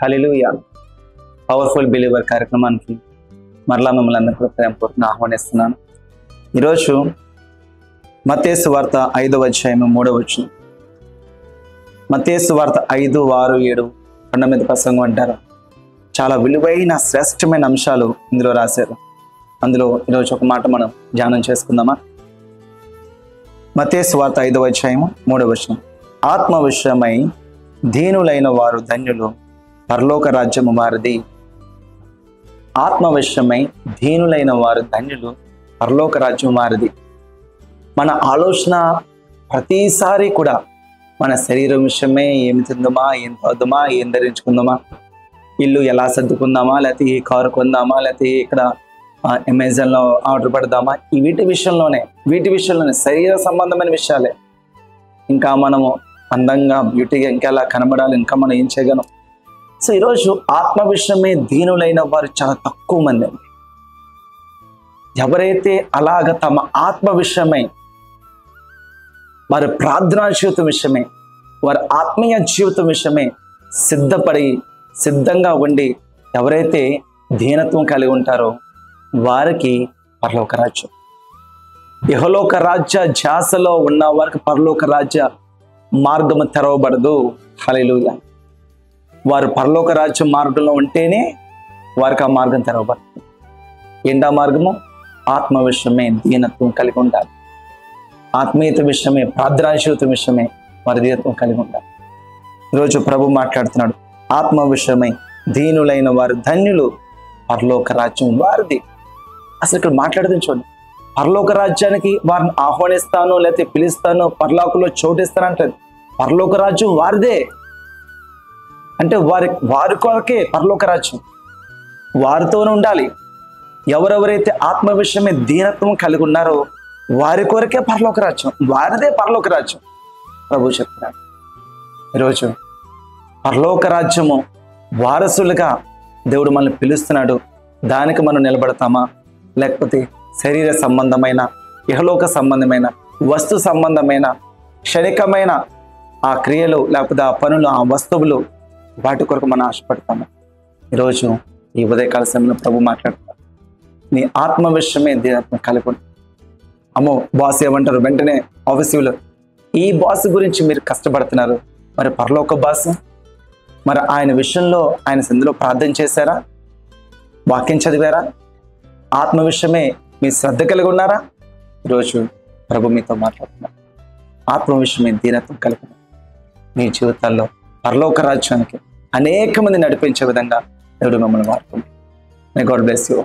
హల్లెలూయా. Powerful believer కార్యక్రమానికి మరలా మిమ్మల్ని అందరికీ ప్రేమపూర్వకంగా ఆహ్వానిస్తున్నాను. ఈరోజు మత్తయి సువార్త 5వ అధ్యాయం 3వ వచనం. మత్తయి సువార్త 5, 6, 7 కొండ మీద ప్రసంగం అంటారు. చాలా విలువైన శ్రేష్టమైన అంశాలు ఇందులో రాశారు. అందులో ఈరోజు ఒక మాట మనం ధ్యానం చేసుకుందామా? మత్తయి సువార్త 5వ అధ్యాయం 3వ వచనం. ఆత్మ విషయమై దీనులైన వారు ధన్యులు, పరలోక రాజ్యము వారిది. ఆత్మ విషయమై దీనులైన వారు ధన్యులు, పరలోక రాజ్యం వారిది. మన ఆలోచన ప్రతిసారి కూడా మన శరీరం విషయమే, ఏమి తిందామా, ఏం తాగుదామా, ఏం ధరించుకుందామా, ఇల్లు ఎలా సర్దుకుందామా, లేకపోతే ఈ కారు కొందామా, లేకపోతే ఇక్కడ అమెజాన్లో ఆర్డర్ పెడదామా, వీటి విషయంలోనే శరీర సంబంధమైన విషయాలే. ఇంకా మనము అందంగా బ్యూటీగా ఇంకా ఎలా కనబడాలి, ఇంకా మనం ఏం చేయగలం. సో ఈరోజు ఆత్మ విషయమే దీనులైన వారు చాలా తక్కువ మంది అండి. ఎవరైతే అలాగ తమ ఆత్మ విషయమై, వారి ప్రార్థనా జీవితం విషయమే, వారి ఆత్మీయ జీవితం విషయమే సిద్ధంగా ఉండి ఎవరైతే దీనత్వం కలిగి ఉంటారో వారికి పరలోక రాజ్యం. ఇహలోక రాజ్య ధ్యాసలో ఉన్న వారికి పరలోక రాజ్య మార్గము తెరవబడదు. హల్లెలూయా. వారు పరలోక రాజ్యం మార్గంలో ఉంటేనే వారికి ఆ మార్గం తెరవబడుతుంది. ఏంటా మార్గము? ఆత్మ విషయమే దీనత్వం కలిగి ఉండాలి. ఆత్మీయత విషయమే, ప్రార్థనా జీవితం విషయమే వారి దీనత్వం కలిగి ఉండాలి. ఈరోజు ప్రభు మాట్లాడుతున్నాడు, ఆత్మ విషయమై దీనులైన వారు ధన్యులు, పరలోక రాజ్యం వారిది. అసలు ఇక్కడ మాట్లాడుతుంది చూడండి. పరలోక రాజ్యానికి వారిని ఆహ్వానిస్తాను, లేకపోతే పిలుస్తాను, పరలోకంలో చోటిస్తానంటది. పరలోక రాజ్యం వారిదే అంటే వారి కొరకే పరలోక రాజ్యం, వారితోనే ఉండాలి. ఎవరెవరైతే ఆత్మ విషయమే దీనత్వం కలిగి ఉన్నారో వారి కొరకే పరలోక రాజ్యం, వారిదే పరలోక రాజ్యం ప్రభు చెప్తున్నాడు. ఈరోజు పరలోక రాజ్యము వారసులుగా దేవుడు మనల్ని పిలుస్తున్నాడు. దానికి మనం నిలబడతామా, లేకపోతే శరీర సంబంధమైన, ఇహలోక సంబంధమైన, వస్తు సంబంధమైన, క్షణికమైన ఆ క్రియలు, లేకపోతే ఆ పనులు, ఆ వస్తువులు, వాటి కొరకు మనం ఆశపడతాము. ఈరోజు ఈ ఉదయకాల సమయంలో ప్రభు మాట్లాడతారు, నీ ఆత్మ విషయమే దీనత్వం కలిగి ఉంది. అమ్మో బాస్ ఏమంటారు, వెంటనే ఆఫీసులో ఈ బాస్ గురించి మీరు కష్టపడుతున్నారు, మరి పరలోక బాస్, మరి ఆయన విషయంలో ఆయన సందులో ప్రార్థన చేశారా, వాక్యం చదివారా, ఆత్మ విషయమే మీ శ్రద్ధ కలిగి ఉన్నారా? ఈరోజు ప్రభు మీతో మాట్లాడుతున్నారు. ఆత్మ విషయమే దీనత్వం కలిగి మీ జీవితాల్లో పరలోక రాజ్యానికి అనేక మంది నడిపించే విధంగా దేవుడు మిమ్మల్ని వాడుతుంది. May God bless you.